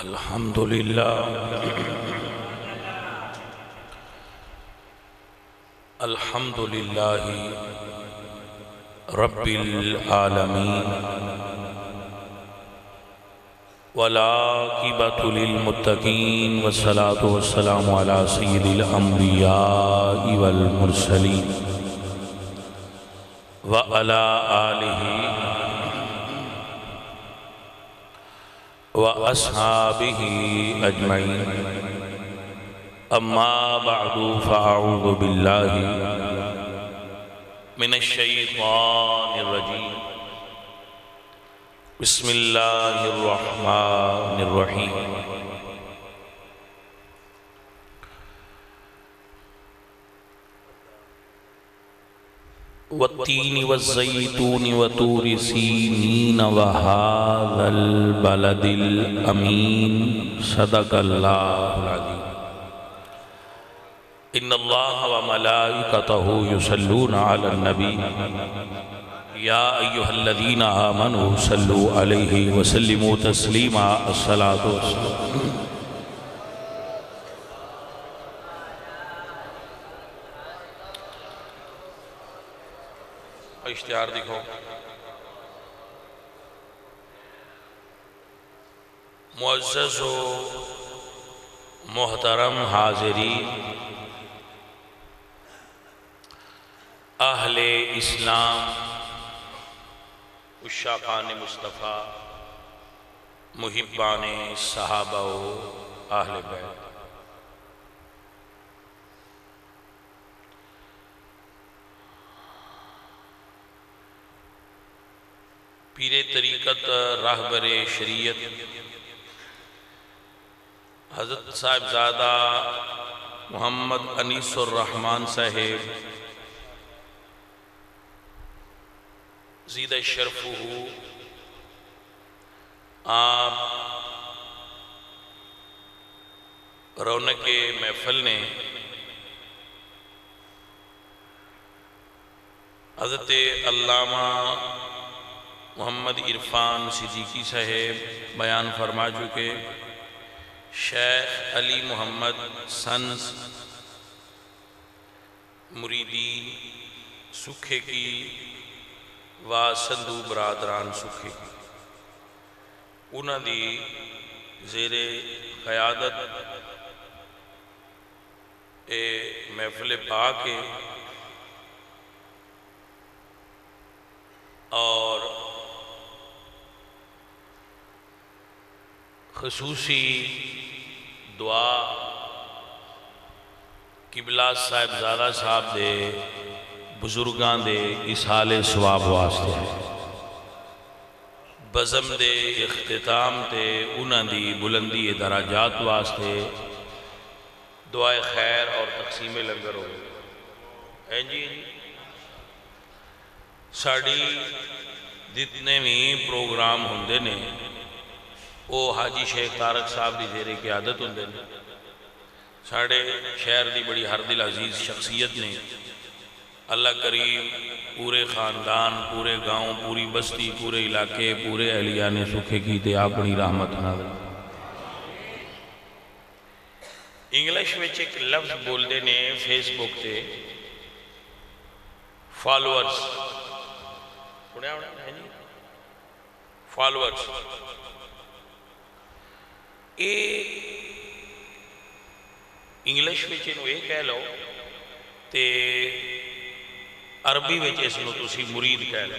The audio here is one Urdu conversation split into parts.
الحمد للہ الحمد للہ رب العالمین والعاقبۃ للمتقین والصلاة والسلام علی سید الانبیاء والمرسلین وعلی آلہ وَأَصْحَابِهِ أَجْمَعِينَ أَمَّا بَعْدُ فَأَعُوذُ بِاللَّهِ مِنَ الشَّيْطَانِ الرَّجِيمِ بسم اللہ الرحمن الرحیم والتین والزیتون وطور سینین وهذا البلد الامین صدق اللہ العظیم ان اللہ وملائکتہ یصلون علی النبی یا ایہا الذین آمنوا صلوا علیہ وسلموا تسلیما الصلاة والسلام اشتہار دکھو معزز و محترم حاضرین اہل اسلام عشاقان مصطفیٰ محبان صحابہ و اہل بیت پیر طریقت راہبر شریعت حضرت صاحبزادہ محمد انیس الرحمن صاحب زید شرفہ آپ رونق محفل نے حضرت علامہ محمد عرفان صدیقی صاحب بیان فرما چکے شیخ علی محمد سنس مریدی سکھے کی و سندھو برادران سکھے کی انہاں دی زیر قیادت محفل پاک اور خصوصی دعا قبلہ صاحبزادہ صاحب دے بزرگاں دے اسحال ثواب واسطے بزم دے اختتام تے انہاں دی بلندی درجات واسطے دعائے خیر اور تقسیم لنگر ہو جی ساڑی جتنے بھی پروگرام ہوندے نے وہ حاجی شیخ طارق صاحب دی زیر قیادت ہوندے نے ساڑے شہر دی بڑی ہر دل عزیز شخصیت نے اللہ کریم پورے خاندان پورے گاؤں پوری بستی پورے علاقے پورے اہلیہ نے سکھے کی تے اپنی رحمت نازل انگلش میں ایک لفظ بول دے نے فیس بک تے فالورز فالورز انگلش میں چینو یہ کہہ لو تے عربی میں چینو تسی مرید کہہ لو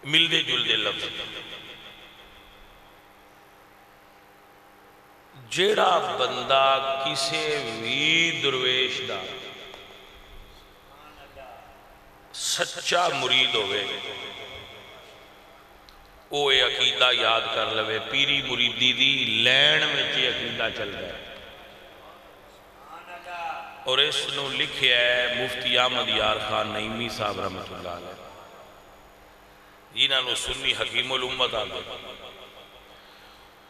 مل دے جل دے لفظ جیڑا بندہ کسے وی درویش دا سچا مرید ہوئے وہ عقیدہ یاد کر لوے پیری مریدی دی لین میں چی عقیدہ چل گئے اور اس نو لکھیا ہے مفتی احمد یار خان نعیمی صاحب رحمت اللہ علیہ جنہاں نو سنی حکیم الامت آگے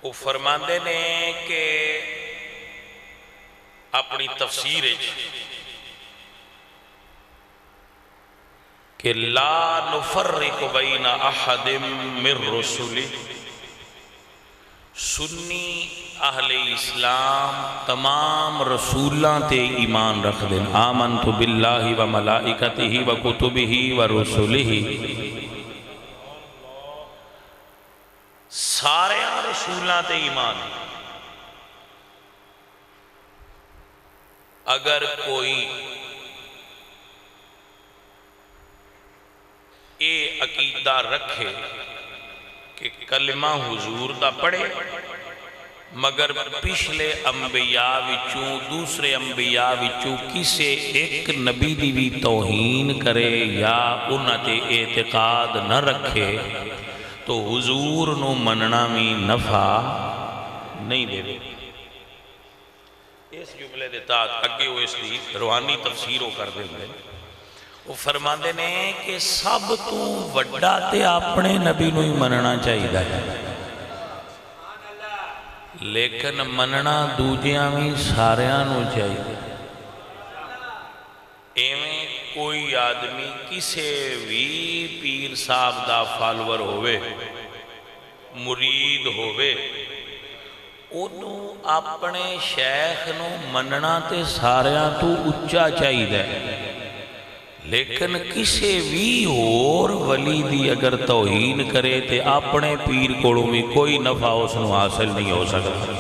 وہ فرماندے نے کہ اپنی تفسیر کہ لا نفرق بین احد من رسولی سنی اہل اسلام تمام رسولاں تے ایمان رکھ دیں. آمنت باللہ و ملائکتہ و کتبہ و رسلہ. سارے رسولاں تے ایمان. اگر کوئی اے عقیدہ رکھے کہ کلمہ حضور دا پڑھے مگر پچھلے انبیاء وچوں دوسرے انبیاء وچوں کسے ایک نبی دی بھی توہین کرے یا انہاں تے اعتقاد نہ رکھے تو حضور نو مننا بھی نفع نہیں دے دے. اس جملے دے تحت اگے وہ اس دی روحانی تفسیر ہو کر دیں گے. وہ فرماندے نے کہ سب تو وڈا تے اپنے نبی نو ہی مننا چاہیے ہے لیکن مننا دوجیاں بھی ساریاں نو چاہیے. ایویں کوئی آدمی کسے بھی پیر صاحب دا فالور ہوئے مرید ہوئے انہوں اپنے شیخ نو مننا تے ساریاں تو اچھا چاہیے لیکن کسے بھی اور ولی دی اگر توہین کرے تے اپنے پیر کوڑوں میں کوئی نفع اس نو حاصل نہیں ہو سکتا.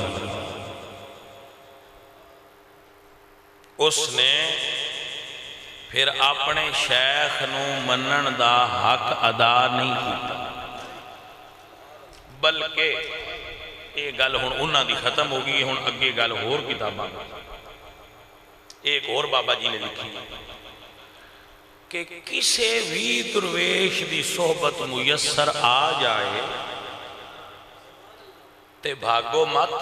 اس نے پھر اپنے شیخ نو منن دا حق ادا نہیں کیتا بلکہ یہ گل ہن انہاں دی ختم ہو گئی. ہن اگے گل ہور کتاباں ایک اور بابا جی نے لکھی کہ کسے بھی درویش دی صحبت میسر آ جائے تے بھاگو مت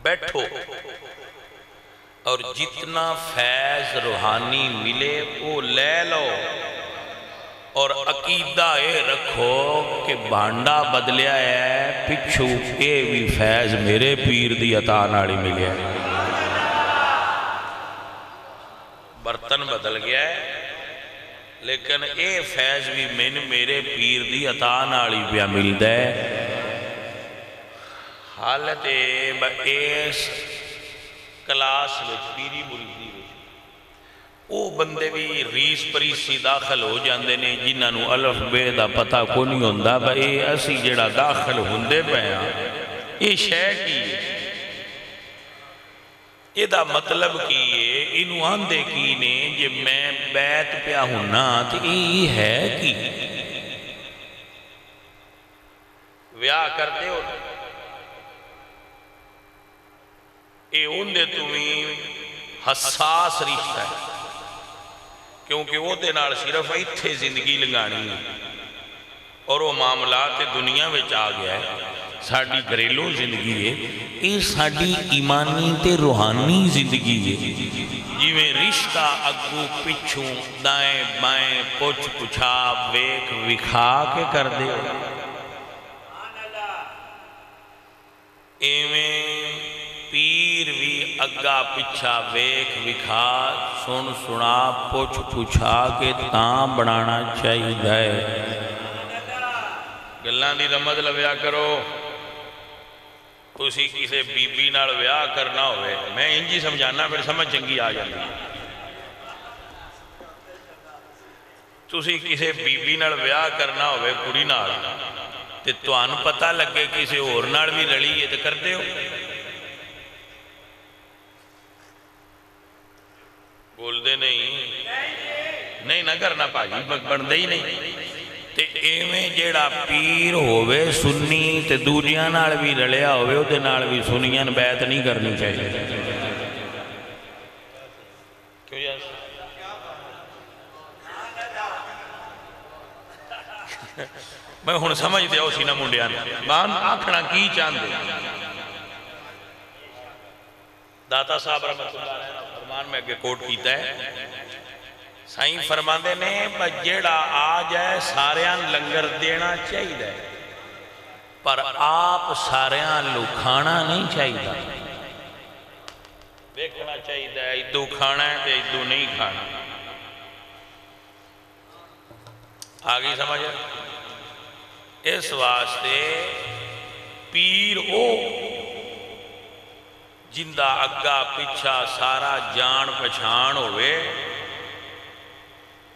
بیٹھو اور جتنا فیض روحانی ملے وہ لے لو اور عقیدہ اے رکھو کہ بانڈا بدلیا ہے پچھو اے بھی فیض میرے پیر دی عطا ناڑی ملیا ہے. برتن بدل گیا ہے لیکن اے فیض بھی میرے پیر دی عطا ناڑی پیا ملدا ہے. حالت اس کلاس وچ پیری مریدی وچ او بندے بھی ریس پریسی داخل ہو جاندے نے جنہاں نو الف بے دا پتہ کو نہیں ہوندا اے اسی جڑا داخل ہوندے پئے ہاں اے شے کی ہے یہ دا مطلب کی ہے انہوں آندے کی نے جب میں بیت پیا ہونا تو یہ ہے کی ویاہ کرتے ہو یہ اندے تمہیں حساس رشتہ ہے کیونکہ وہ دے نال صرف ایتھے زندگی لگانی ہے اور وہ معاملات دنیا میں آ گیا ہے. ساڑی گھریلو زندگی ہے یہ ساڑی ایمانی تے روحانی زندگی ہے جی میں رشتہ اگو پچھوں دائیں بائیں پوچھ پچھا ویک وکھا کے کر دے ایویں پیر بھی اگا پچھا ویک وکھا سن سنا پوچھ پچھا کے تاں بنانا چاہیے ہے. گلان دی رمض لویا کرو تسی کسے بی بی نال ویاہ کرنا ہوئے میں انجی سمجھانا پھر سمجھ چنگی آ جاتی تسی کسے بی بی نال ویاہ کرنا ہوئے کڑی نال تے توان پتہ لگے کسے اور نال بھی لڑی ہے تے کر دے ہو بول دے نہیں نہ کرنا پاجی بن دے ہی نہیں تے ایویں جیڑا پیر ہوئے سنی تے دوجیاں نال بھی رلیا ہوئے دے نال بھی سنیاں بیعت نہیں کرنی چاہیے. کیوں یار میں ہن سمجھ دیا اسی نہ منڈیاں بان آکھنا کی چاندے داتا صاحب رحمت اللہ علیہ فرمان میں اگے کوٹ کیتا ہے سائیں فرماندے نے جیڑا آ جائے ساریاں لنگر دینا چاہیے پر آپ ساریاں لکھانا نہیں چاہیے دیکھنا چاہیے ادو کھانا ہے تے ادو نہیں کھانا. آگئی سمجھ اس واسطے پیر او جندہ اگا پچھا سارا جان پچھان ہوئے،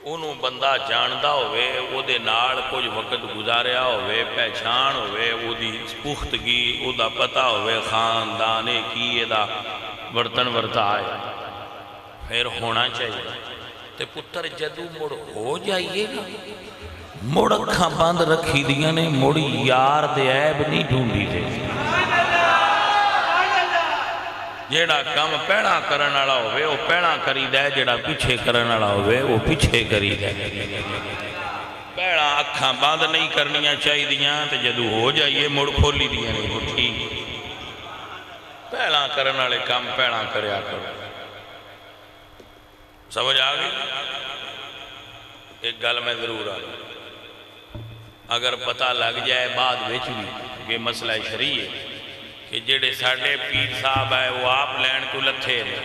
انہوں بندہ جاندہ ہوئے، او دے نال کچھ وقت گزاریا ہوئے، پہچان ہوئے، او دی پختگی، او دا پتہ ہوئے خاندانے کی دا برتن ورتا آئے، پھر ہونا چاہیے۔ تے پتر جدو مڑ ہو جائیے نا، مڑ اکھاں بند رکھی دیا نے، مڑی یار دے عیب نہیں ڈھونڈی دے، جیڑا کام پیڑا کرن والا ہوئے وہ پیڑا کری دے، جیڑا پیچھے کرن والا ہوئے وہ پیچھے کری دے۔ پیڑا اکھاں بند نہیں کرنیاں چاہی دیاں تے جدو ہو جائیے مڑ کھولی دیاں نہیں، وہ ٹھیک پیڑا کرن والے کام پیڑا کریا کرو۔ سمجھ آ گئی؟ ایک گل میں ضرور آ گئی، اگر پتہ لگ جائے بعد وچ بھی کہ مسئلہ شرعی ہے کہ جڑے ساڑھے پیر صاحب ہے وہ آپ لین کو لتھے نے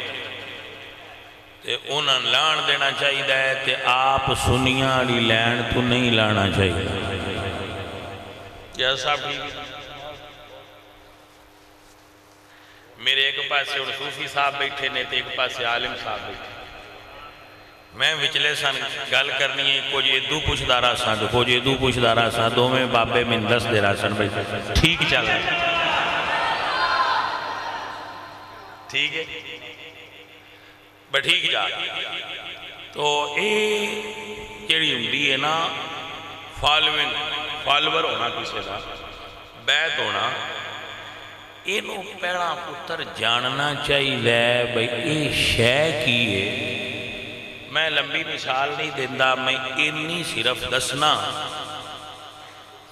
تے انہاں لان دینا چاہیے ہے تے آپ سنیاں لی لین تو نہیں لانا چاہیے۔ کیا صاحب ٹھیک ہے؟ میرے ایک پاسے اور صوفی صاحب بیٹھے نے تے ایک پاسے عالم صاحب بیٹھے، میں وچلے سن گل کرنی ہے، کچھ ادو پوچھ دارا سن کچھ ادو پوچھ دارا سن، دو میں بابے من دس دے رہا سن بیٹھے، ٹھیک چل رہا ہے، ٹھیک ہے بٹ ٹھیک جا۔ تو اے جیڑی ہوندی ہے نا فالور ہونا کسی کا بیعت ہونا، اینو پیڑا پتر جاننا چاہیے بھئی اے شے کی ہے۔ میں لمبی مثال نہیں دیندہ، میں انی صرف دسنا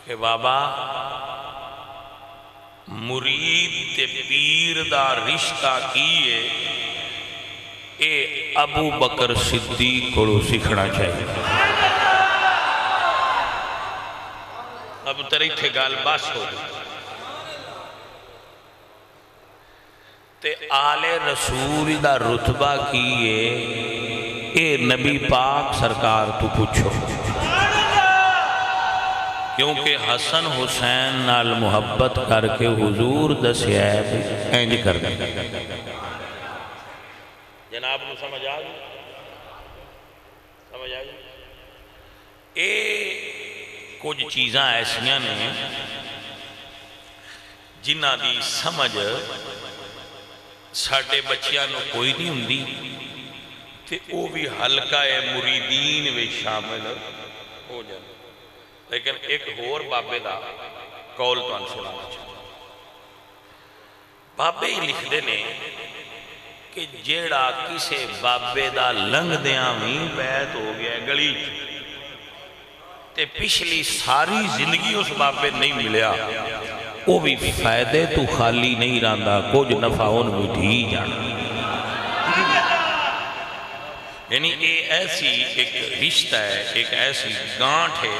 کہ بابا مرید تے پیر دا رشتہ کیے، اے ابو بکر صدیق کو سکھنا چاہیے۔ اب تری تھے گال باس ہو گئی تے آل رسول دا رتبہ کیے، اے نبی پاک سرکار تو پوچھو، کیونکہ حسن حسین نال محبت کر کے حضور دسیا ہے اینج کر دیں۔ جناب کو سمجھ آگئی؟ سمجھ آگئی؟ اے کچھ چیزاں ایسیاں نے جنہ دی سمجھ ساڑھے بچیاں نو کوئی نہیں ہوندی تے او بھی حلقہ مریدین میں شامل ہو جائے۔ لیکن ایک اور بابے دا قول تو ان سنانا چاہتا، بابے ہی لکھ دینے کہ جیڑا کسے بابے دا لنگ دیاں بھی بیعت ہو گیا ہے گلی تے پچھلی ساری زندگی اس بابے نہیں ملیا، وہ بھی فائدے تو خالی نہیں راندہ، کچھ نفع ان بھی جانا۔ یعنی یہ ایسی ایک رشتہ ہے، ایک ایسی گانٹھ ہے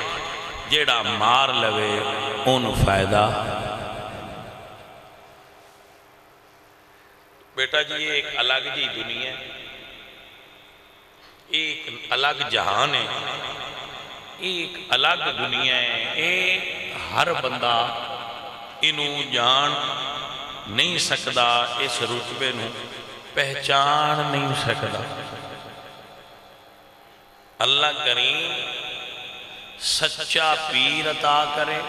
جیڑا مار لوے ان فائدہ۔ بیٹا جی یہ ایک الگ جی دنیا ہے، ایک الگ جہان ہے، ایک الگ دنیا ہے، ایک ہر بندہ انہوں جان نہیں سکدا، اس رتبے نو پہچان نہیں سکدا۔ اللہ کریم سچا پیر عطا کرے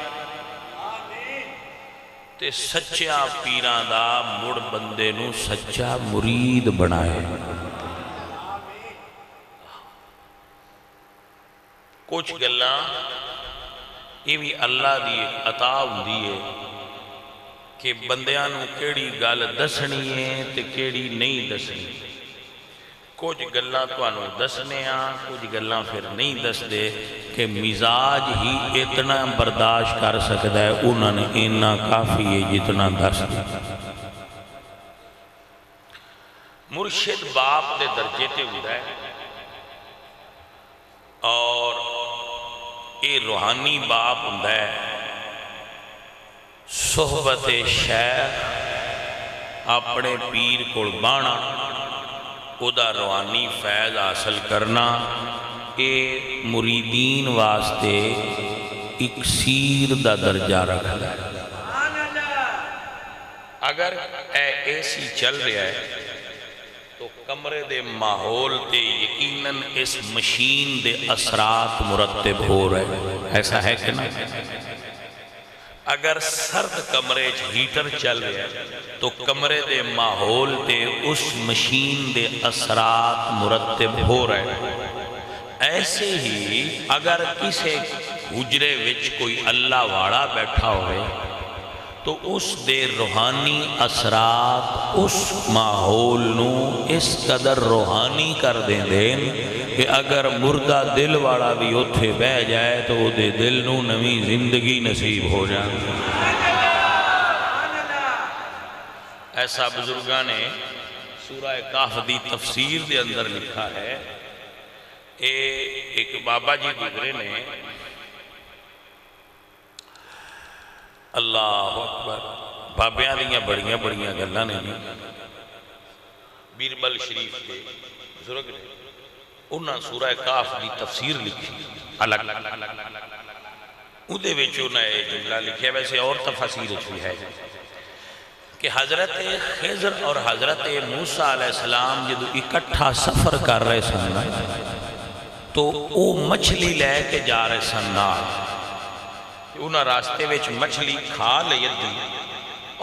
تے سچا پیران دا مڑ بندے نو سچا مرید بنائے۔ کچھ گلاں یہ بھی اللہ دی عطا ہوندی ہے کہ بندیاں نو کیڑی گل دسنی ہے تے کیڑی نہیں دسنی۔ کچھ گلاں تو انہوں دسنے ہیں، کچھ گلاں پھر نہیں دس دے کہ مزاج ہی اتنا برداشت کر سکتا ہے، انہوں نے اتنا کافی ہے جتنا دس دے۔ مرشد باپ دے درجے تے ہوتا ہے اور یہ روحانی باپ ہوتا ہے۔ صحبت شیخ اپنے پیر کو بانا، خدا روحانی فیض حاصل کرنا، اے مریدین واسطے اکسیر دا درجہ رکھتا ہے۔ اگر اے سی چل رہا ہے تو کمرے دے ماحول تے یقیناً اس مشین دے اثرات مرتب ہو رہے، ایسا ہے کہ نہیں؟ اگر سرد کمرے ہیٹر چل رہا ہے تو کمرے دے ماحول تے اس مشین دے اثرات مرتب ہو رہے۔ ایسے ہی اگر کسی حجرے وچ کوئی اللہ واڑا بیٹھا ہوئے تو اس دے روحانی اثرات اس ماحول نو اس قدر روحانی کر دیں کہ اگر مردہ دل والا بھی اتھے بہ جائے تو وہ دے دل نو نوی زندگی نصیب ہو جائے۔ ایسا بزرگاں نے سورہ کہف دی تفسیر دے اندر لکھا ہے، ایک بابا جی گزرے نے، اللہ اکبر، بابیاں دیاں بڑیاں بڑیاں گلاں نے بیربل شریف کے بزرگ نے انہاں سورہ کہف دی تفسیر لکھی الگ اودے وچ انہاں یہ جملہ لکھیا، ویسے اور تفاسیر بھی ہے کہ حضرت خضر اور حضرت موسیٰ علیہ السلام جدو اکٹھا سفر کر رہے سن تو وہ مچھلی لے کے جا رہے سن، انہاں راستے وچ مچھلی کھا لئی ادھی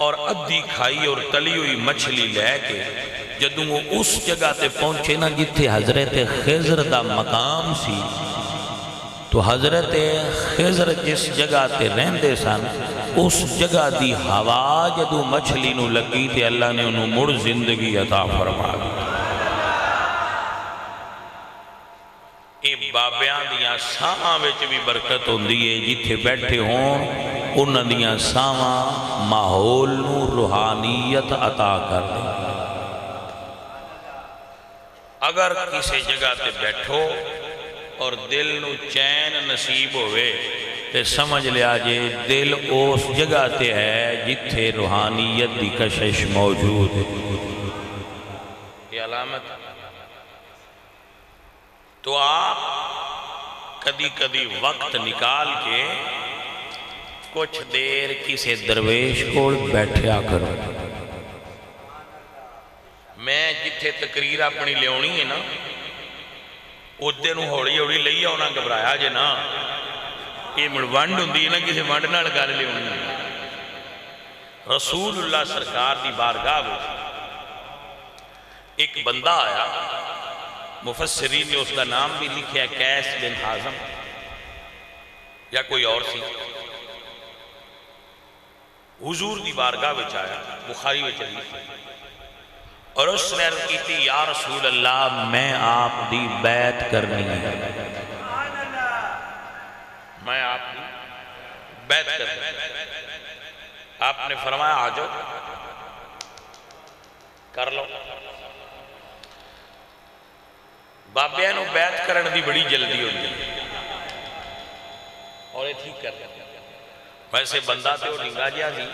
اور ادھی کھائی اور تلی ہوئی مچھلی لے کے جدوں وہ اس جگہ تے پہنچے نا جتھے حضرت خضر دا مقام سی، تو حضرت خضر جس جگہ تے رہندے سن اس جگہ دی ہوا جدوں مچھلی نو لگی تے اللہ نے انہوں مڑ زندگی عطا فرما دی۔ اے بابیاں دیاں ساواں وچ بھی برکت ہوندی ہے، جتھے بیٹھے ہوں انہاں دیاں ساواں ماحول نو روحانیت عطا کر دیں۔ اگر کسی جگہ تے بیٹھو اور دل نو چین نصیب ہوئے تے سمجھ لیا جے دل اس جگہ تے ہے جتھے روحانیت دی کشش موجود ہے، یہ علامت۔ تو آپ کدی کدی وقت نکال کے کچھ دیر کسی درویش کو بیٹھیا کرو۔ میں جتھے تقریر اپنی لیونی ہے نا ادھے نو ہوڑی ہوڑی لئی آنا گھبرایا جے نا، یہ مڑ ونڈ ہوندی ہے نا، کسی ونڈ نال گل لیونی ہے۔ رسول اللہ سرکار دی بارگاہ میں ایک بندہ آیا، مفسرین نے اس کا نام بھی لکھیا قیس بن حازم یا کوئی اور سی، حضور دی بارگاہ وچ آیا، بخاری وچ حدیث ہے، اور اس نے عرض کیتی یا رسول اللہ میں آپ دی بیعت کرنی ہے، میں آپ دی بیعت کرنی ہے۔ آپ نے فرمایا آ جاؤ کر لو۔ بابیاں نو بیعت کرن دی بڑی جلدی ہوتی اور یہ ٹھیک کر دیا، ویسے بندہ تے وہ ڈنگا جیا سی،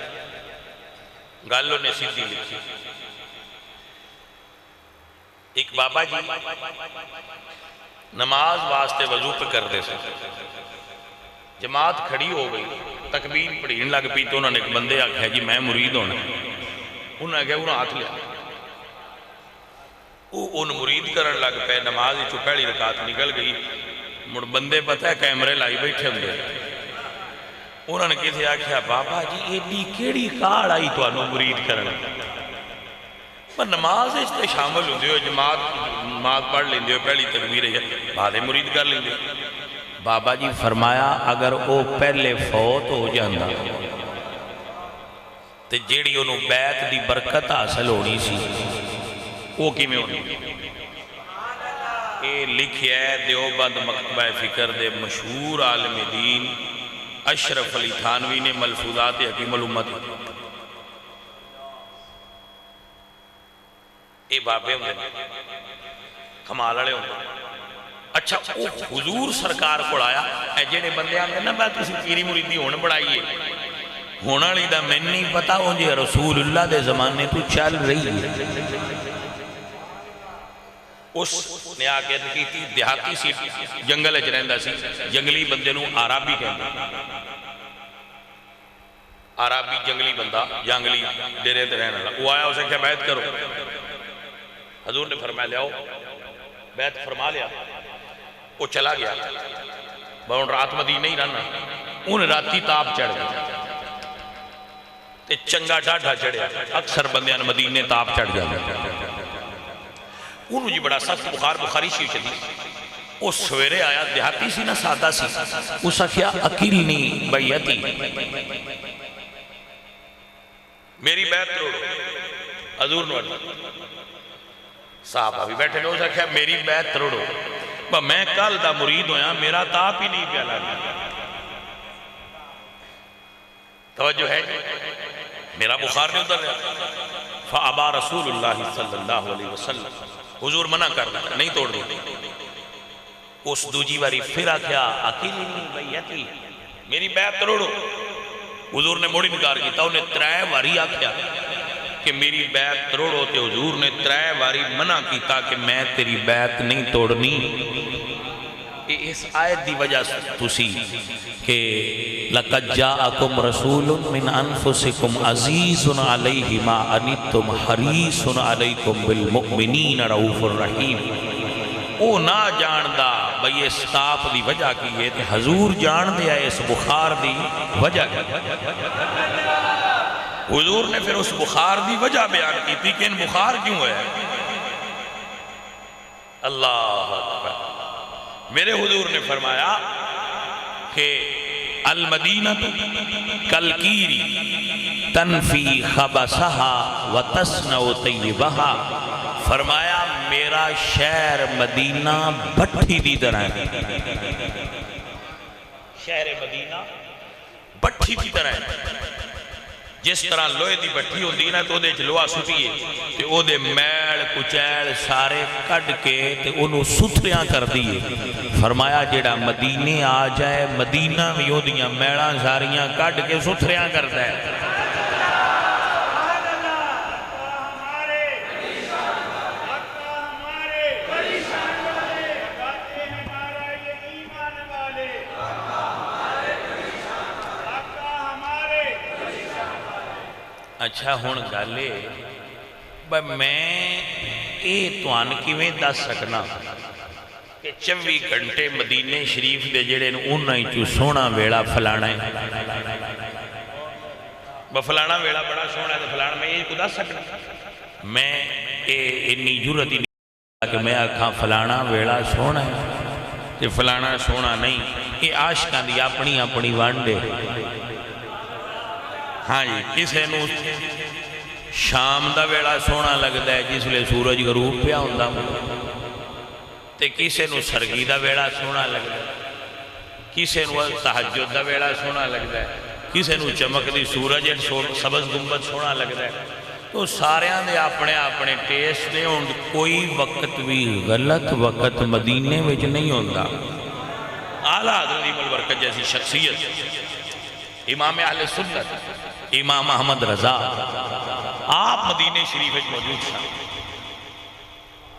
گالوں نے سیدھی لکھی۔ ایک بابا جی نماز واسطے وضو پہ کر دے سے، جماعت کھڑی ہو گئی، تکبیر پڑھین لگ پی تو انہوں نے ایک بندے آکھا جی میں مرید ہونا، انہوں نے کہا انہوں ہاتھ لیا، ان مرید کرن لگ پہ، نماز چو پہلی رکعت نکل گئی، مڑ بندے پتہ ہے کیمرے لائی بیٹھے ہوں گے، انہوں نے کسی آکھا بابا جی ایڈی کیڑی کاڑ آئی تو انہوں مرید کرن پر نماز اس تے شامل ہوندے ہو، جماعت پڑھ لیندے ہو، پہلی تکبیر ہے بعد مرید کر لیندے ہو۔ بابا جی فرمایا اگر وہ پہلے فوت ہو جاندہ تے جیڑی انہوں بیعت دی برکت حاصل ہونی سی وہ کی میں ہونی۔ یہ لکھیا ہے دیوبند مکتبہ فکر دے مشہور عالم دین اشرف علی تھانوی نے ملفوظات حکیم الامت۔ یہ بابے ہوں گے کمال والے ہوں گے۔ اچھا وہ حضور سرکار کو آیا اے جڑے بندے آتے نا میں تسی پیری مریدی ہونے بڑھائیے ہونا لی دا میں نہیں پتا ہوں جی رسول اللہ دے زمانے تو چل رہی ہے۔ اس نے آگے کی تھی دیہاتی سی جنگل اچ رہندہ سی، جنگلی بندے نو عربی کہندے، عربی جنگلی بندہ جنگلی ڈیرے تے رہنے والا، وہ آیا اسے کہا بیعت کرو، حضور نے فرمایا لے آؤ، بیعت فرما لیا، وہ چلا گیا، بہن رات مدینہ ہی رہنا، انہیں راتی تاپ چڑھ گیا تے چنگا ڈاڈھا چڑھیا، اکثر بندیاں مدینے تاپ چڑھ جاتے انہوں جی بڑا سخت بخار بخاری شیو چلی، وہ سویرے آیا، دیہاتی سی نہ سادہ سی، اس کیا اکیلنی بیعتی، میری بیعت روڑو، حضور نے صحابہ بھی بیٹھے لوگ کیا میری بیعت روڑو، میں کل دا مرید ہویا میرا تاپ ہی نہیں پیالا نہیں، توجہ ہے میرا بخار نہیں اتر رہا، فَأَبَا رسول اللہ صلی اللہ علیہ وسلم، حضور منع کر رہا نہیں توڑ دی، اس دوجی باری پھر آکھیا اکیلنی بیعتی، میری بیعت روڑو، حضور نے موڑی نکار کی تا انہیں ترائے واری آکھیا کہ میری بیعت توڑو، تے حضور نے ترائے واری منع کی تاکہ میں تیری بیعت نہیں توڑنی۔ اس آیت دی وجہ تسی کہ لَقَدْ جَاءَكُمْ رَسُولٌ مِّنْ أَنفُسِكُمْ عَزِيزٌ عَلَيْهِ مَا أَنِتُّمْ حَرِيصٌ عَلَيْكُمْ بِالْمُؤْمِنِينَ رَؤُوفٌ رَحِيمٌ۔ او نہ جاندہ بھئی اس تاپ دی وجہ کی ہے کہ حضور جان دیا اس بخار دی وجہ کی، حضور نے پھر اس بخار دی وجہ بیان کی تھی کہ ان بخار کیوں ہے۔ اللہ اکبر، میرے حضور نے فرمایا کہ المدینہ کالکیری تنفی خبثہا وتسنع طیبہا، فرمایا میرا شہر مدینہ بٹھی دی طرح ہے، شہر مدینہ بٹھی دی طرح ہے، جس طرح لوہے دی بٹھی ہوندی نا تو دے لوہا سٹیے تے او دے میل کچیل سارے کڈ کے تے انہوں ستھریاں کر دیئے، فرمایا جیڑا مدینے آ جائے مدینہ میں ہو دیاں میڑاں ساریاں کڈ کے ستھریاں کرتا ہے۔ اچھا ہون گالے میں توان کیویں دس سکنا کہ 24 گھنٹے مدینے شریف دے جڑے انہاں چو سونا ویڑا فلانا ہے، فلانا ویڑا بڑا سونا ہے تو فلانا میں یہ کو دس سکنا، میں انی جرت ہی نہیں کہ میں آکھاں فلانا ویڑا سونا ہے کہ فلانا سونا نہیں، یہ عاشقاں دی اپنی اپنی وانڈے۔ ہاں جی، کسے نو شام دا ویڑا سونا لگتا ہے جس لئے سورج غروب پیا ہوندا تے کسے نو سرگی دا ویڑا سونا لگتا ہے، کسے نو تہجد دا ویڑا سونا لگتا ہے، کسے نو چمک دی سورج سبز گنبد سونا لگتا ہے، تو ساریاں دے اپنے اپنے ٹیسٹ دے ہوں، کوئی وقت بھی غلط وقت مدینے وچ نہیں ہوندا۔ اعلیٰ حضرت البرکت جیسی شخصیت امام اہل سنت امام احمد رضا آپ مدینہ شریف موجود تھا،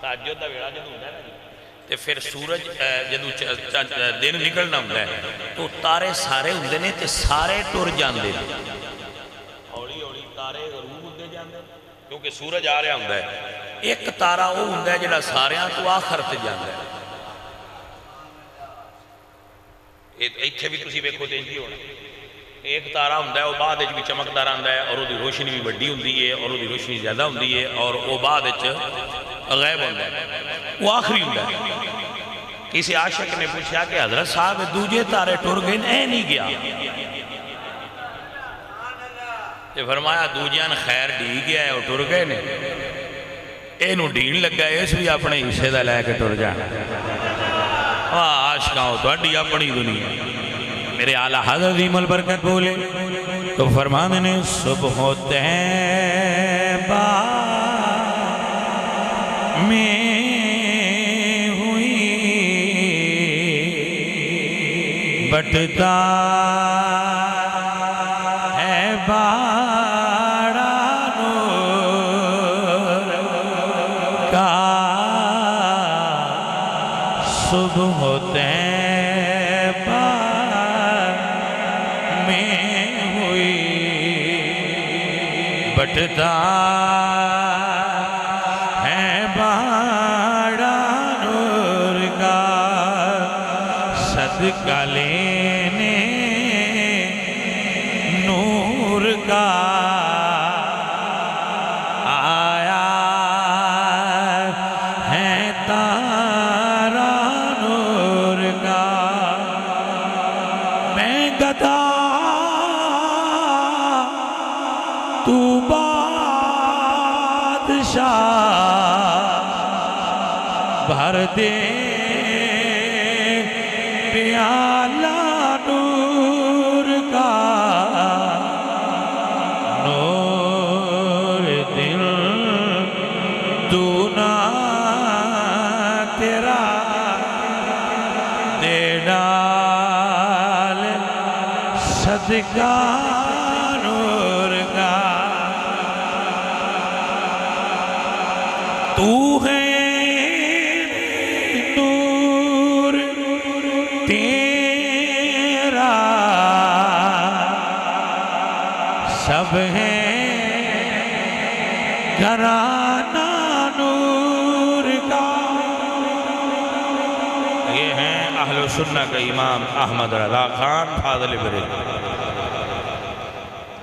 تہجد دا ویڑا جدوں ہوندا ہے نا تے پھر سورج جدوں دن نکلنا ہوندا ہے تو تارے سارے ہوندے نے تے سارے ٹر جاندے نے، ہولی ہولی تارے غروب ہوندے جاندے کیونکہ سورج آ رہا ہوندا ہے، ایک تارا وہ ہوندا ہے جڑا ساریاں تو آخر تے جاندا ہے، ایتھے بھی تسی ویکھو تے انج ہونا، ایک تارا ہوندہ ہے وہ بعد بھی چمکدار آندہ ہے اور وہ دی روشنی بھی بڑی ہوندی ہے اور وہ دی روشنی زیادہ ہوندی ہے اور وہ بعد غیب ہوندہ ہے، وہ آخری ہوندہ ہے۔ کسی عاشق نے پوچھا کہ حضرت صاحب دوجے تارے ٹر گئے اے نہیں گیا، تو فرمایا دوجیاں خیر ڈی گیا ہے وہ ٹر گئے نے، اے نو ڈین لگا ہے اس بھی اپنے حصے دا لے کے ٹر جانا، عاشقاں ہو تو اڈی اپنی دنیا۔ میرے اعلیٰ حضرت البرکت بولے تو فرمانے نے صبح طیبہ میں ہوئی بٹتا ہے بارہ نور کا، صبح طیبہ میں ہوئی بٹتا ہے باڑا نور کا صدقہ لینے نور کا آیا ہے تارا نور کا میں گدا تو بادشاہ بھر دے پیالہ نور کا نور دل تو نہ تیرا دے ڈال صدقہ نور کا تو ہے نور تیرا سب ہے گھرانہ نور کا یہ ہیں اہل سنہ کا امام احمد رضا خان فاضل بریلوی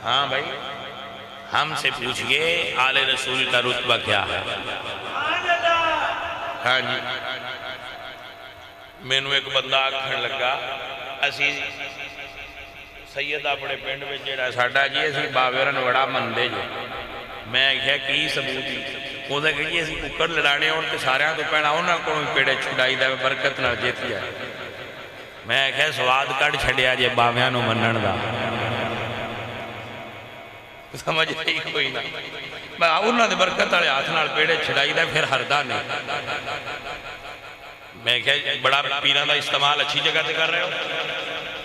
ہاں بھائی ہم سے پوچھئے آل رسول کا رتبہ کیا ہے ہاں جی میں نے ایک بندہ آکھن لگا اسی سید اپنے پنڈ میں جیڑا ساڑھا جی اسی باویرن وڑا مندے جو میں کہا کی ثبوتی وہ دے کہ اسی ککڑ لڑانے ان کے سارے تو پہنا انہاں کو پیڑے چھڑائی دے برکت نہ جیتی ہے میں کہا سواد کڑ چھڑیا جے باویانو منن دا سمجھ نہیں کوئی نہ میں انہاں دے برکت والے ہاتھ نال پیڑے چھڑائی دے پھر ہردا نہیں میں کہا بڑا پیران دا استعمال اچھی جگہ تے کر رہے ہو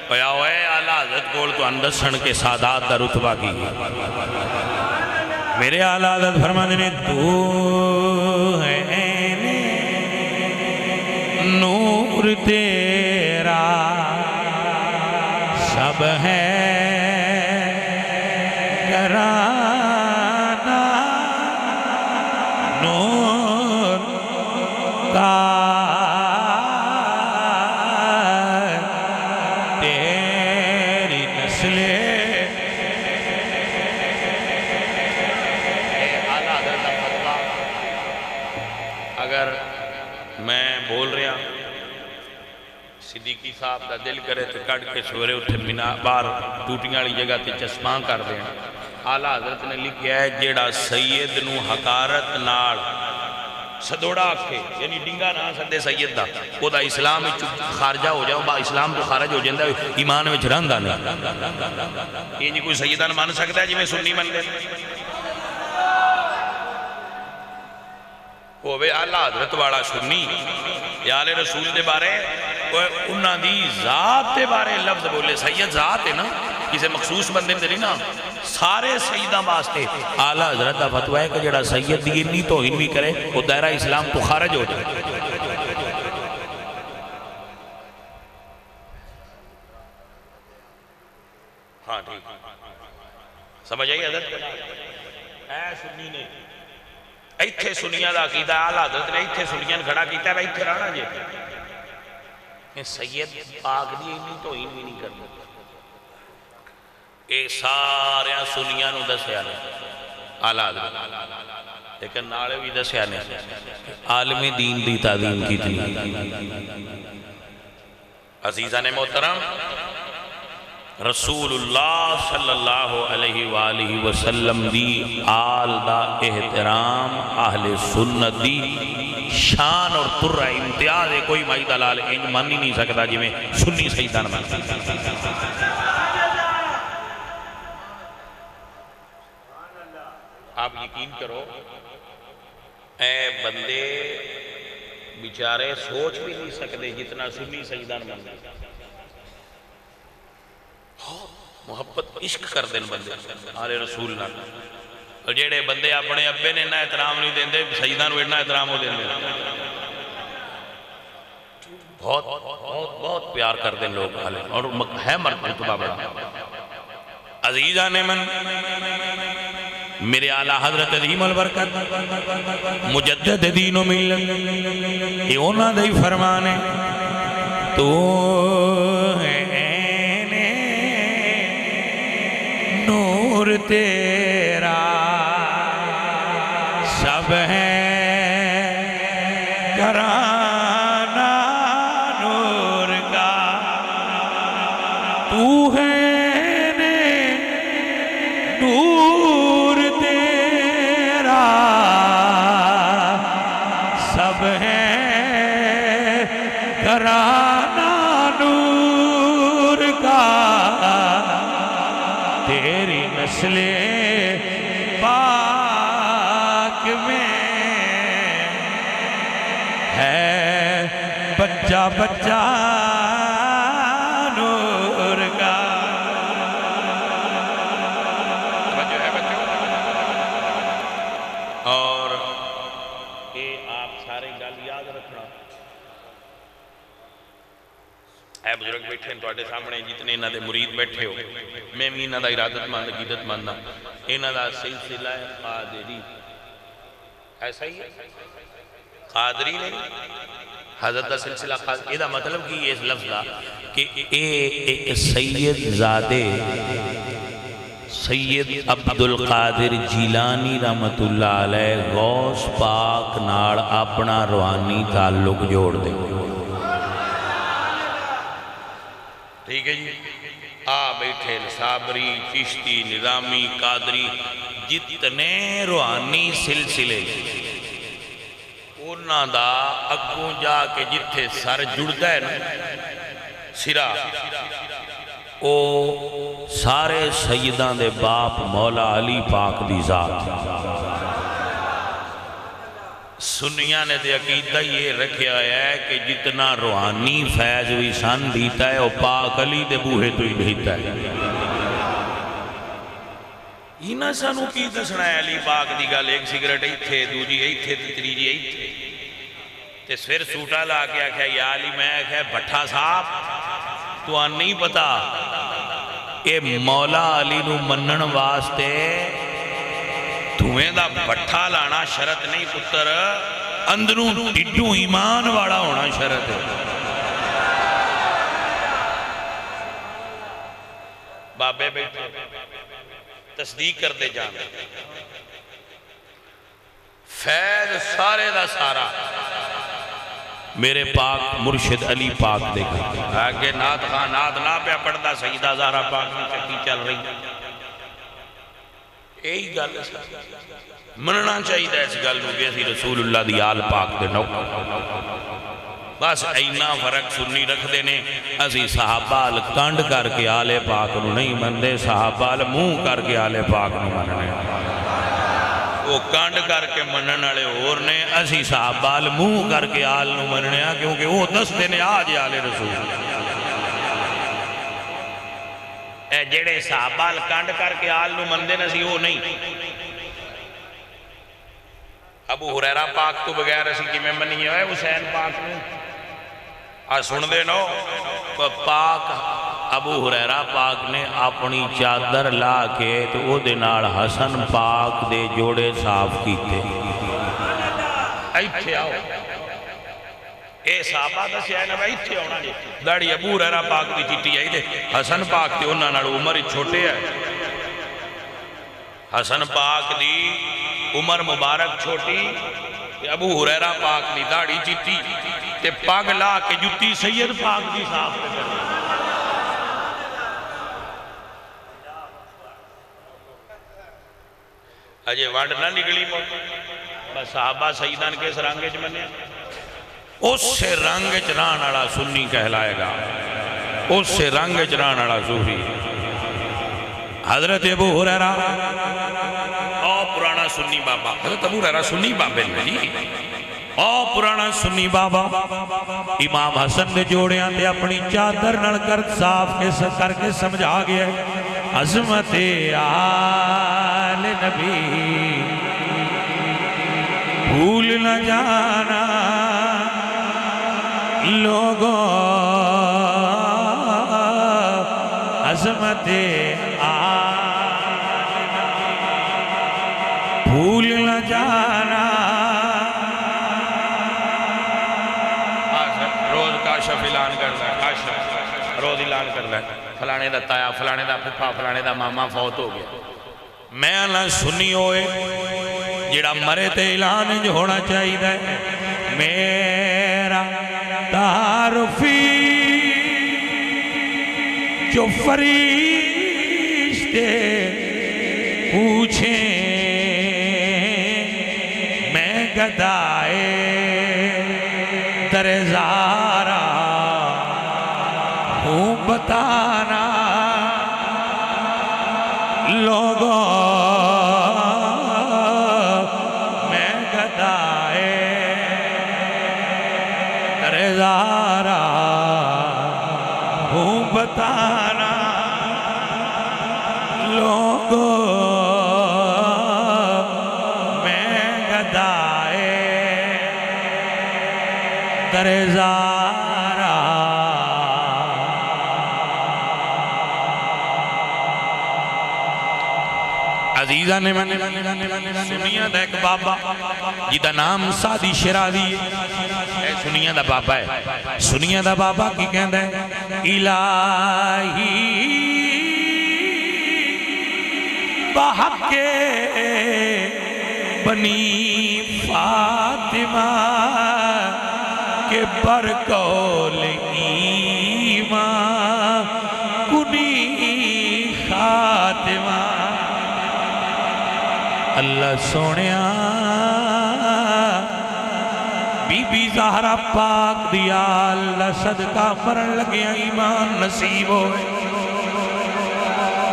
پیا ہوئے اعلیٰ حضرت کول تو اندر سن کے سادات دا رتبہ کی میرے اعلیٰ حضرت فرمانے نے تو ہے نور تیرا سب ہے گھرانہ نور کا تیری نسل اگر میں بول رہا صدیقی صاحب دا دل کرے تو کڑ کے سورے اٹھے بار ٹوٹیاں والی جگہ تے چشماں کر دیں اعلیٰ حضرت نے لکھیا ہے جیڑا سید نو حقارت نال سدوڑا آکھے یعنی ڈنگا نہ سدے سید دا وہ دا اسلام خارجہ ہو جاؤ با اسلام تو خارج ہو جاندہ ایمان میں جران دا نہیں یہ نہیں کوئی سیدان مان سکتا ہے جی میں سنی من دے وہ بے اعلیٰ حضرت والا سنی یا آل رسول دے بارے انہاں دی ذات دے بارے لفظ بولے سید ذات ہے نا کسی مخصوص بندے میں دلی نا سارے سیدہ واسطے اعلیٰ حضرت دا فتوہ ہے کہ جڑا سید دی نہیں توہین بھی کرے وہ دائرہ اسلام تو خارج ہو جائے ہاں ٹھیک سمجھ آئی حضرت اے سنی نے ایتھے سنیاں دا عقیدہ اعلیٰ حضرت نے ایتھے سنیاں کھڑا کیتا ہے ایتھے رانا جے سید پاک دی نہیں توہین بھی نہیں کرنا اے سارے سنیاں نو دسیا نے اعلیٰ حضرت لیکن نالے بھی دسیا نے عالم دین دی تعظیم کیتنی عزیزان محترم رسول اللہ صلی اللہ علیہ وآلہ وسلم دی آل دا احترام اہل سنت دی شان اور ترہ امتیاز ہے کوئی مائی دلال انج من ہی نہیں سکتا جی میں سنی سیدان من آپ یقین کرو اے بندے بیچارے سوچ بھی نہیں سکتے جتنا سنی سیدان من محبت عشق کر دیں بندے آل رسول نہ اور جیڑے بندے اپنے ابے نے اتنا احترام نہیں دیں دے سیدان کو اتنا احترام ہو دیں دے بہت بہت بہت پیار کر دیں لوگ آلے اور ہے مرتبہ بڑا عزیزان من میرے اعلیٰ حضرت عظیم البرکت مجدد دین و ملت یہ انہاں دا ہی فرمان ہے تو نور تیرا سب ہے گھرانہ نور کا تو ہے نور تیرا سب ہے گھرانہ نور کا تیری نسل پاک میں ہے بچہ بچہ نور کا اور یہ آپ سارے گل یاد رکھنا اے بزرگ بیٹھے ہیں توڑے سامنے جتنے انہاں دے مرید بیٹھے ہو میں بھی انہاں دا ارادت مند عقیدت مند انہاں دا سلسلہ قادری ایسا ہی ہے قادری نہیں حضرت دا سلسلہ قادری یہ دا مطلب کہ یہ اس لفظ دا کہ ایک سید زادے سید عبدالقادر جیلانی رحمت اللہ علیہ غوث پاک ناڑ اپنا روحانی تعلق جوڑ دے ٹھیک ہے جی بیٹھے صابری چشتی نظامی قادری جتنے روحانی سلسلے انہاں دا اگوں جا کے جتھے سر جڑتا ہے نا سرا او سارے سیدان دے باپ مولا علی پاک دی ذات سنیاں نے دے عقیدہ یہ رکھیا ہے کہ جتنا روحانی فیض بھی سن دیتا ہے وہ پاک علی دے بوہے تو ہی بھیتا ہے یہ نہ سانو کی دسنا ہے علی پاک دی گل ایک سگریٹ ہی تھے دوجی ہی تھے تیجی ہی تھے تے سویر سوٹا لا کے آکھا یا علی میں آکھا بھٹا صاحب تو آن نہیں پتا کہ مولا علی نو منن واسطے تمہیں دا بٹھا لانا شرط نہیں پتر اندروں ڈڈوں ایمان واڑا ہونا شرط ہے بابے بیٹھے تصدیق کر دے جانا فیض سارے دا سارا میرے پاک مرشد علی پاک دیکھا آگے نات خان نات نہ پہ پڑھتا سیدہ زہرا پاک میں چکی چل رہی یہی گل مننا چاہیے اس گل نو کہ اسی رسول اللہ دی آل پاک دے نو بس اینا فرق سنی رکھ دینے اسی صحابال کانڈ کر کے آل پاک نو نہیں مندے صحابال منہ کر کے آل پاک نو مننے وہ کانڈ کر کے منن والے اور نے اسی صحابال منہ کر کے آل نو مننے کیونکہ وہ دستے نے آج آل رسول اے جڑے صحابال کانڈ کر کے آل نو مندے نسی وہ نہیں ابو ہریرہ پاک تو بغیر اسی کی میں منی ہے حسین پاک نو سن دے نو پاک ابو ہریرہ پاک نے اپنی چادر لا کے تو او دنال حسن پاک دے جوڑے صاف کیتے ایتھے آؤ اے صحابہ دا سے آئے نا بھائی ایتھے ہونا جی داڑی ابو ہریرہ پاک دی چٹی آئی دے حسن پاک تے انہاں نال عمر چھوٹے ہے حسن پاک دی عمر مبارک چھوٹی ابو ہریرہ پاک دی داڑی چٹی تے پاگ لا کے جتی سید پاک دی صاف کرتے اجے وانڈ نہ نکلی مو بس صحابہ سیدان کے سرانگے چمنے اس سے رنگ چران آڑا سنی کہلائے گا اس سے رنگ چران آڑا صوفی حضرت ابو ہریرہ او پرانا سنی بابا حضرت ابو ہریرہ سنی بابے جی او پرانا سنی بابا امام حسن دے جوڑے آتے اپنی چادر نڑ کر صاف کر کے سمجھا گیا عظمت آل نبی بھول نہ جانا لوگوں عظمت آل جانا روز کاشف اعلان کرتا ہے، کاشف روز اعلان کرتا ہے فلانے دا تایا، فلانے دا پھپھا، فلانے دا ماما فوت ہو گیا۔ میں اللہ سنی ہوئے جڑا مرے تے اعلان جو ہونا چاہیے ہے میرا تعارفی جو فرشتے پوچھیں میں گدائے در زارا ہوں بتانا لوگوں میں گدائے در زارا ہوں بتانا لوگوں میں گدائے در زارا عزیزہ نے سنیا دا ایک بابا جیدہ نام سادی شرازی ہے، سنیا دا بابا ہے، سنیا دا بابا کی کہندہ ہے الہی بحق بنی فاطمہ کے برکول ایمان کنی خاتمہ اللہ سونیا بی بی زہرا پاک دیا اللہ صدقہ مرن لگیا ایمان نصیب ہوئے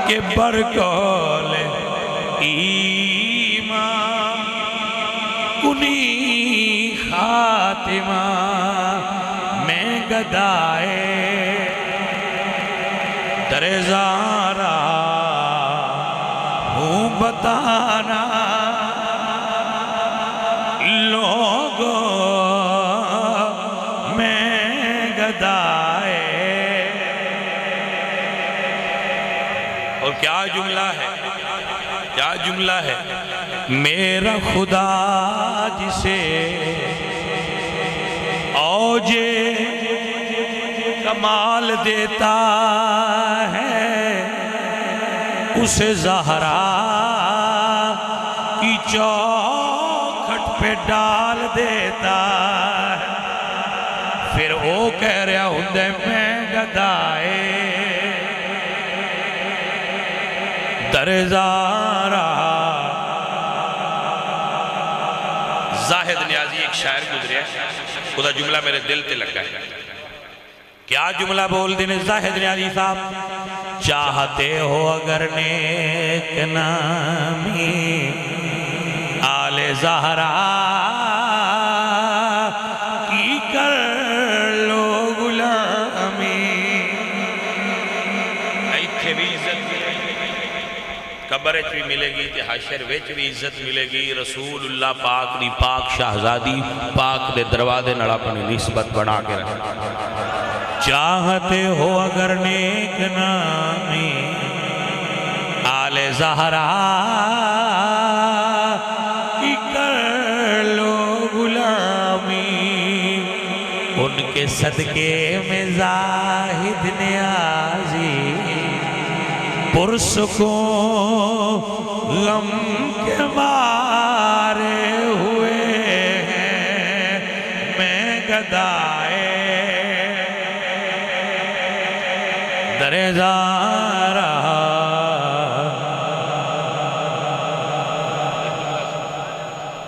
کہ برکول ایمان کنی خاتمہ میں گدائے در زارا ہوں بتانا لوگوں میں گدائے۔ اور کیا جملہ ہے، کیا جملہ ہے، میرا خدا جسے اوجے کمال دیتا ہے اسے زہرا کی چوکھٹ پہ ڈال دیتا ہے، پھر وہ کہہ رہا ہوں میں گدائے در زارا۔ زاہد نیازی ایک شاعر گزرے ہے، خدا جملہ میرے دل تے لگا ہے، کیا جملہ بول دینے زاہد نیازی صاحب، چاہتے ہو اگر نیک نامی آل زہرا کی کر لو غلامی، ایتھے بھی عزت ملے گی، قبر بھی ملے گی، تے حشر وچ بھی عزت ملے گی، رسول اللہ پاک دی پاک شہزادی پاک دے دروازے نڑا اپنی نسبت بنا کے رکھا۔ چاہتے ہو اگر نیک نامی آل زہرا کی کر لو غلامی، ان کے صدقے میں زاہد نیازی پرسکوں غم کے مارے ہوئے ہیں میں گدائے در زارا۔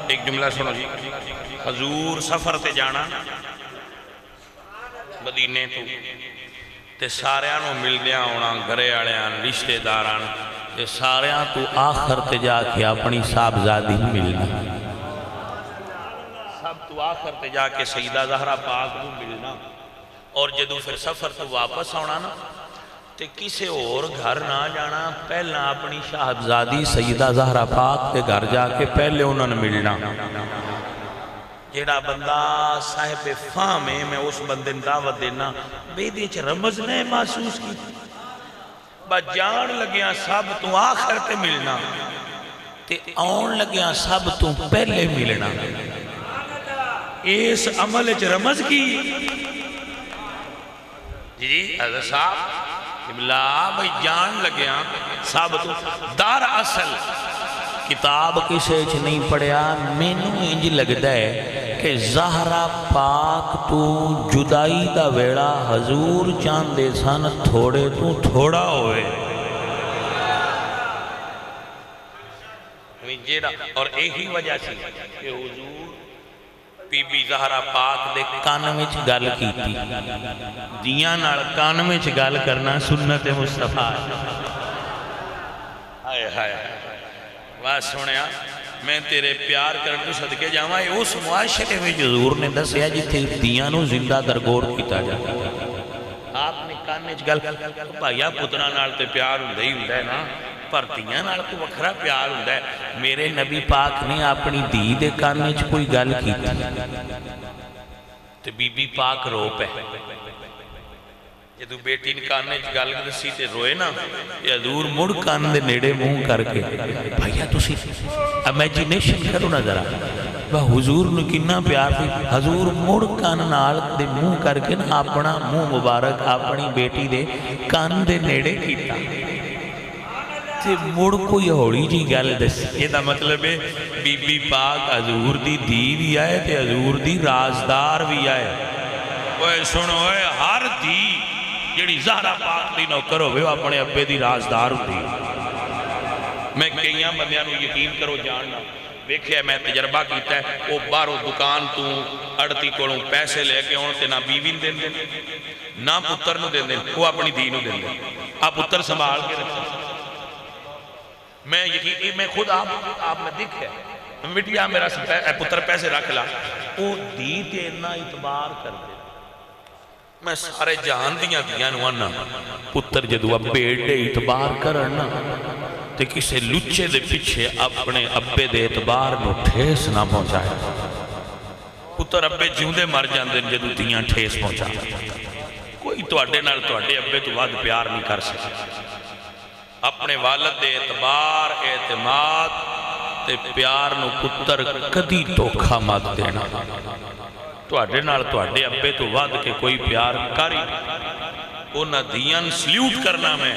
ایک جملہ سنو جی، حضور سفر تے جانا مدینے تو تے ساریاں ملدیاں ہونا، گھرے آڑیاں رشتے داران تے ساریاں تو آخر تے جا کے اپنی صاحبزادی ملنا، سب تو آخر تے جا کے سیدہ زہرا پاک کو ملنا، اور جدو پھر سفر تو واپس آنا نا تے کسے اور گھر نہ جانا، پہلا اپنی صاحبزادی سیدہ زہرا پاک کے گھر جا کے پہلے انہوں نے ملنا۔ جیڑا بندہ صاحب فام ہے میں اس بندے دعوت دینا بیدی چھ رمز نے محسوس کی، با جان لگیاں سب تو آخر تے ملنا، تے آن لگیا سب تو پہلے ملنا اس عمل وچ رمز کی جی حضرت صاحب قبلہ بھئی جان لگیا سب تو دار اصل کتاب کسے چ نہیں پڑھیا مینوں انج لگدا ہے کہ زہرا پاک تو جدائی دا ویڑا حضور چاندے سن تھوڑے تو تھوڑا ہوئے اور یہی وجہ سی کہ حضور بی بی زہرا پاک دے کان وچ گل کیتی دیاں نال کان وچ گل کرنا سنت مصطفیٰ ہائے ہائے واہ سنیا میں تیرے پیار کرن تو صدقے جاواں اس معاشرے میں حضور نے دسیا جتھے دیاں نو زندہ درگور کیتا جاتا آپ نے کان وچ گل بھائیا پتراں نال تے پیار ہوندا ہی ہوندا ہے نا پر دیاں نال کو وکھرا پیار ہوندا ہے میرے نبی پاک نے اپنی دھی دے کان وچ کوئی گل کیتی تے بی بی پاک رو پے جدو بیٹی نے کان وچ گل دسی تے روئے نا تے حضور مڑ کان دے نیڑے منہ کر کے بھائیا تسی امیجینیشن کرو نا ذرا حضور نے کنا پیار تھی حضور مڑ کان نال دے منہ کر کے نا اپنا منہ مبارک اپنی بیٹی دے کان دے نیڑے کیتا تے مڑ کوئی ہوڑی جی گل دس یہ دا مطلب ہے بی بی پاک حضور دی دی بھی آئے تے حضور دی رازدار بھی آئے اوہ سنو اے ہر دی جیڑی زہرا پاک دی نوکر ہوئے وہ اپنے ابے دی رازدار ہوتی میں کئیاں بندیاں نو یقین کرو جاننا ویکھے میں تجربہ کیتا ہے وہ بارو دکان تو اڑتی کولوں پیسے لے کے ہون تے نہ بیوی دین دین نہ پتر نو دین دین وہ اپنی دی نو دین دین آپ پتر سنبھال کے رکھیں میں یقین میں خود آپ میں دکھ ہے مٹیا میرا پتر پیسے رکھ لا وہ دی تے اتنا اعتبار کر دے میں سارے جہان دیاں نوانا پتر جدو ابے ایڈے اعتبار کرنا تے کسے لچے دے پیچھے اپنے ابے دے اعتبار نو ٹھیس نہ پہنچائے پتر ابے جیوندے مر جاندے جدو دیاں ٹھیس پہنچا کوئی توڑے نال توڑے ابے تو بعد پیار نہیں کر سکے اپنے والد دے اعتبار اعتماد تے پیار نو پتر کدی دھوکھا مت دینا توڑے نال توڑے ابے تو ود کے کوئی پیار کری انہاں دیاں سلیوٹ کرنا میں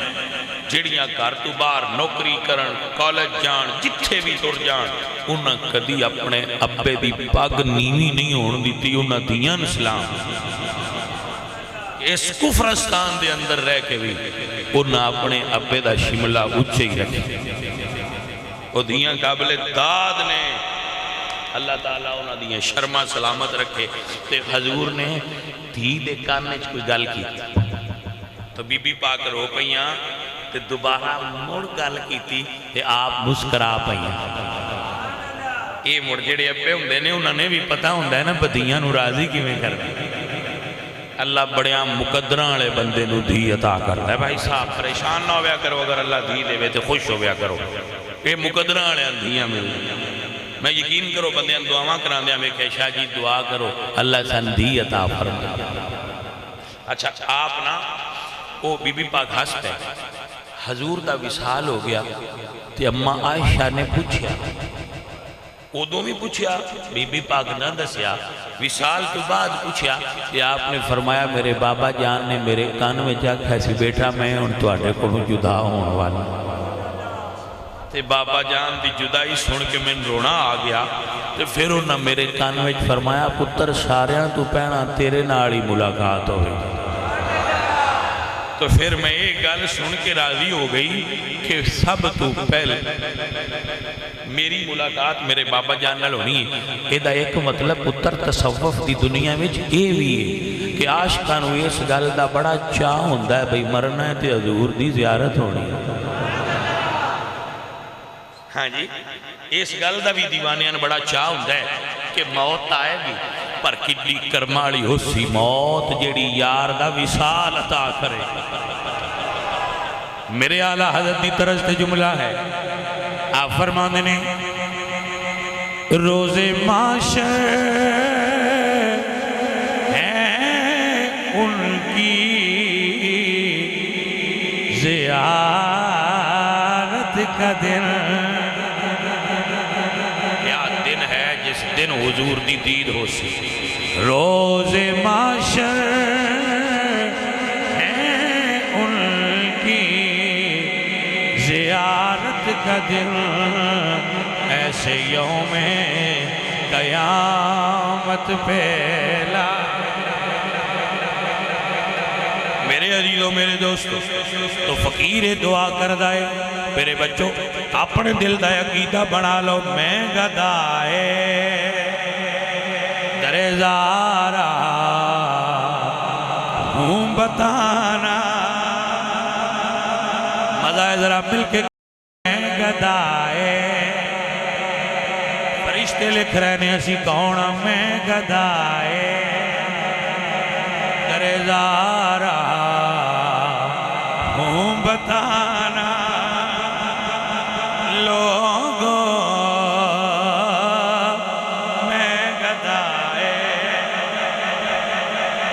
جڑیاں گھر تو باہر نوکری کرن کالج جان جتھے بھی تر جان انہاں کدی اپنے ابے دی پگ نیوی نہیں ہون دیتی انہاں دیاں اسلام اس کفرستان دے اندر رہ کے بھی انہاں اپنے ابے دا شملہ اچھے ہی رکھے وہ دیاں قابل داد نے اللہ تعالیٰ انہاں دیاں شرما سلامت رکھے تے حضور نے دھی دے کاننے کوئی گل کی تو بی بی پاک رو پئیاں تے دوبارہ مڑ گل کی تھی تے آپ مسکرا پئیاں اے مڑ جڑے ابے ہوندے نے انہاں نے بھی پتہ ہوندا ہے نا بدیاں نو راضی کیویں کرنا اللہ بڑیاں مقدراں والے بندے نو دھی عطا کرتا ہے بھائی صاحب پریشان نہ ہویا کرو اگر اللہ دھی دے تے خوش ہویا کرو اے مقدراں والے دھیاں مل میں یقین کرو بندے دعاواں کراندے میں کہ شاہ جی دعا کرو اللہ سن دھی عطا فرما اچھا آپ نا وہ بی بی پاک ہنس پے حضور دا وصال ہو گیا تے اماں عائشہ نے پوچھیا ادوں بھی پوچھیا بی بی پاک نہ دسیا وصال تو بعد پوچھیا کہ آپ نے فرمایا میرے بابا جان نے میرے کان میں جا کھیسی بیٹھا میں ان توڑے کو جدا ہون والا تے بابا جان دی جدائی سن کے میں رونا آ گیا تے پھر انہاں میرے کان میں فرمایا پتر ساریاں تو پہنا تیرے ناڑی ملاقات ہوئی تو پھر میں ایک گل سن کے راضی ہو گئی کہ سب تو پہلے میری ملاقات میرے بابا جان نال ہونی ہے ایدہ ایک مطلب پتر تصوف دی دنیا میں اے بھی ہے کہ عاشقاں نو اس گل دا بڑا چاہ ہوندا ہے بھئی مرنا ہے تے حضور دی زیارت ہونی ہے ہاں جی اس گل دا بھی دیوانیاں بڑا چاہ ہوندا ہے کہ موت آئے گی پر کڈی کرمالی ہو سی موت جیڑی یار دا وصال عطا کرے میرے اعلیٰ حضرت دی طرز تے جملہ ہے آپ فرمانے نے روز معاشر ہے ان کی زیارت کا دن دن حضور دی دید ہو سی روز معاشر ہے ان کی زیارت کا دن ایسے یوم قیامت پہلا میرے عزیزوں میرے دوستو تو فقیر دعا کر دائے میرے بچوں اپنے دل دا عقیدہ بنا لو میں گدائے درے زارا ہوں بتانا مزہ ہے ذرا مل کے میں گدائے فرشتے لکھ رہے ہیں اسی کون میں گدائے درے زارا ہوں بتانا لوگوں میں گدائے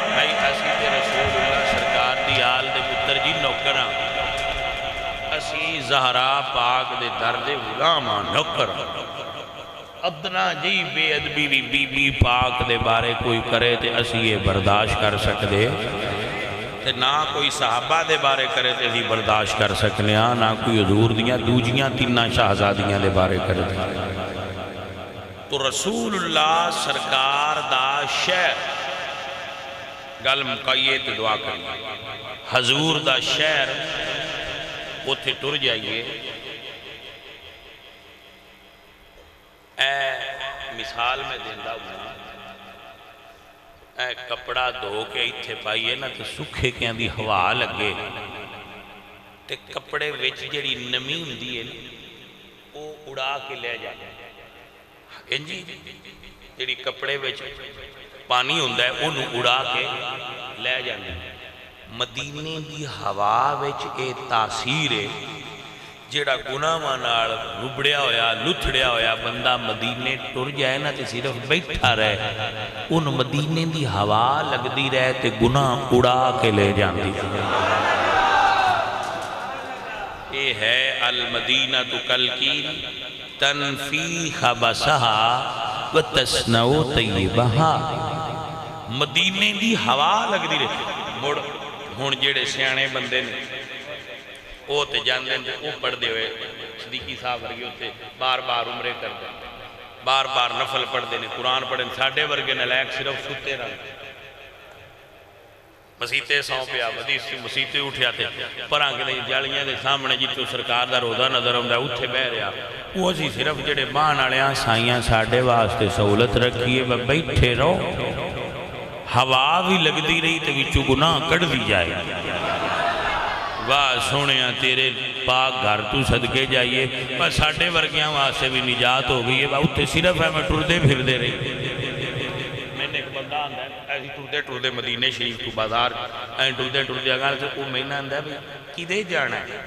بھائی اسی تے رسول اللہ سرکار دی آل دے پتر جی نوکراں اسی زہرا پاک دے در دے غلاماں نوکراں ادنا جی بے ادبی بھی بی بی پاک دے بارے کوئی کرے تے اسی یہ برداشت کر سکدے تے نہ کوئی صحابہ دے بارے کرے تے اسی برداشت کر سکنے ہاں نہ کوئی حضور دیاں دوجیاں تینہ شہزادیاں دے بارے کرے تے تو رسول اللہ سرکار دا شہر گل مکائیے تے دعا کریے حضور دا شہر اتھے ٹر جائیے اے مثال میں دیندہ ہوں اے کپڑا دھو کے اتھے پائیے نا تو سکھے کے اندھی ہوا لگے تے کپڑے وچ جڑی نمی ہوندی ہے وہ اڑا کے لے جائے انجی جڑی کپڑے وچ پانی ہوندا ہے انہوں اڑا کے لے جانے مدینے دی ہوا وچ اے تاثیر ہے جیڑا گناہ نال ربڑیا ہویا لتھڑیا ہویا بندہ مدینے ٹر جائے نا تے صرف بیٹھا رہے ان مدینے دی ہوا لگ دی رہے تے گناہ اڑا کے لے جان دی اے ہے المدینہ کل کی تنفی خبسہا و تسنو طیبہا مدینے دی ہوا لگ دی رہے مڑ ہون جیڑے سیانے بندے نے وہ تے جاندے ہیں وہ پڑھ دے ہوئے صدیقی صاحب ورگے ہوتے بار بار عمرے کر دیں بار بار نفل پڑھ دیں قرآن پڑھیں ساڑھے ورگے نلائق صرف ستے رہا مسیطے ساؤں پہ آپ حدیث کی مسیطے اٹھیاتے پر آنکھ نہیں جالیاں دے سامنے جیتو سرکار دا روزہ نظر ہوں دا اٹھے بہ رہا وہ اسی صرف جڑے بان آلیاں سائیاں ساڑھے واسطے سہولت رکھیے بیٹھے رہو ہوا بھی لگ دی رہی تو وچو گناہ کڑ دی جائے واہ سونیاں تیرے پاک گھر تو صدقے جائیے بس ساڑھے ورگیاں وہاں سے بھی نجات ہو گئی ہے اتھے صرف ہے میں ٹردے پھر دے رہی میں نے ایک بندہ آندہ ہے ایسی ٹردے مدینہ شریف کو بازار این ٹردے اگر سے وہ مہینہ آندہ ہے کی دے جانا ہے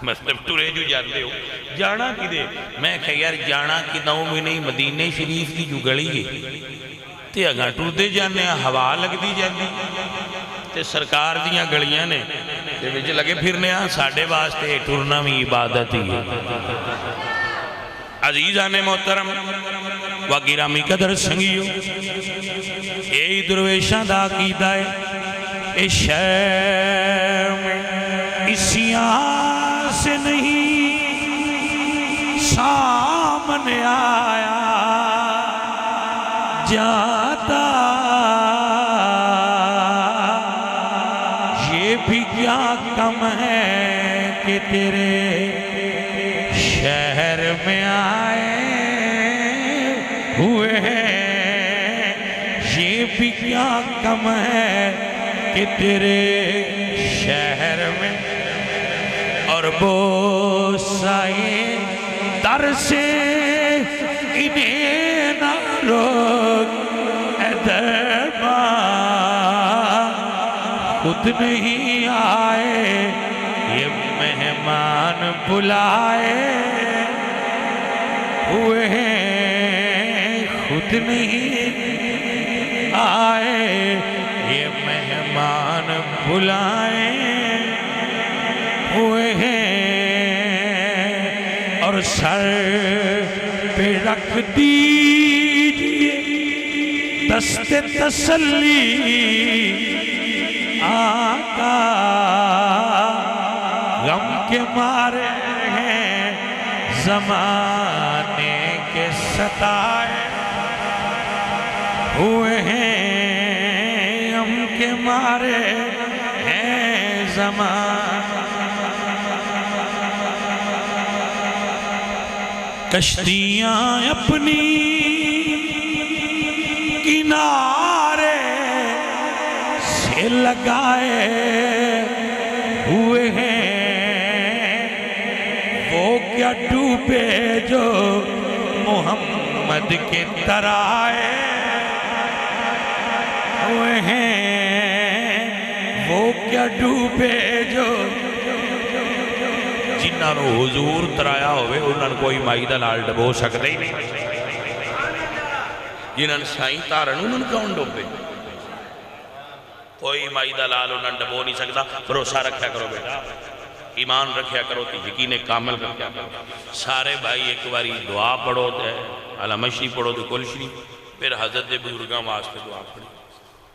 مطلب ٹرے جو جاندے ہو جانا کی دے میں کہا یار جانا کی ناؤں میں نہیں مدینہ شریف کی جو گڑی ہے تے اگر ٹردے جانے ہوا لگ دی جاندی تے سرکار دیاں گڑیاں نے تے وچ لگے پھرنے ہاں ساڑھے واسطے ٹرنا میں عبادت ہی ہے عزیزان محترم و گرامی قدر سنگیو اے درویشاں دا عقیدہ ہے اے شہر میں اسیاں سے نہیں سامنے آیا جاتا بھی کیا کم ہے کہ تیرے شہر میں آئے ہوئے ہیں یہ بھی کیا کم ہے کہ تیرے شہر میں اور بوسائے در سے انہیں نہ روک اے دربان خود نہیں آئے یہ مہمان بلائے ہوئے ہیں خود نہیں آئے یہ مہمان بلائے ہوئے ہیں اور سر پہ رکھ دیجئے دست تسلی آقا، غم کے مارے ہیں زمانے کے ستائے ہوئے ہیں، غم کے مارے ہیں زمانے۔ کشتیاں اپنی کنارے سے لگائے ہوئے ہیں، وہ کیا ڈوبے جو محمد کے ترائے ہوئے ہیں، وہ کیا ڈوبے جو جنہاں نو حضور ترایا ہوئے انہاں کوئی مائی دا لال ڈبو سکتے ہی نہیں، جنہاں سائیں تارن انہاں کون ڈوبے؟ کوئی مائی دا لال انہاں ڈبو نہیں سکتا۔ بھروسہ رکھیا کرو بیٹا، ایمان رکھیا کرو، یقین کامل رکھیا کرو۔ سارے بھائی ایک باری دعا پڑھو تے علامہ شریف پڑھو تے کل شریف، پھر حضرت بزرگاں واسطے دعا پڑھو۔